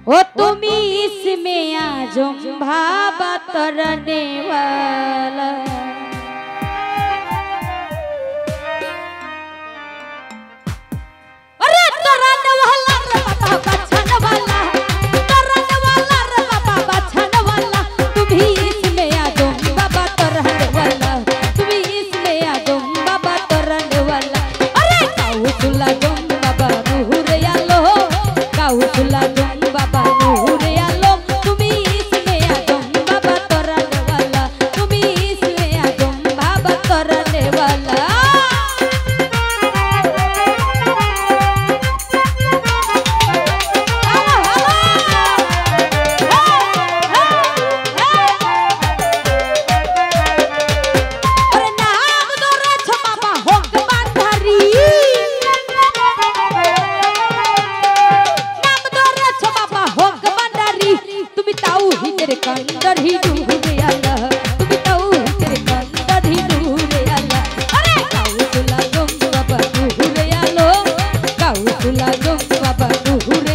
ओ तुम्ही इसमें आजम भाबा तरने वाला। अरे तरने वाला रे बाबा बचन वाला, तरने वाला रे बाबा बचन वाला। तुम्ही इसमें आजम बाबा तरने वाला, तुम्ही इसमें आजम बाबा तरने वाला। अरे काऊ तुला जम बाबा नूर यालो, काऊ तुला जम बाबा नूर यालो। तुम्ही इसमें आजम बाबा तरने वाला, तुम्ही इसमें आजम बाबा तरने वाला। कंदर ही डूबे आला, तुम्ही ताऊ तेरे कंदर ही डूबे आला। अरे काऊ तुला जम बाबा डूबे आलो, काऊ तुला जम बाबा डूबे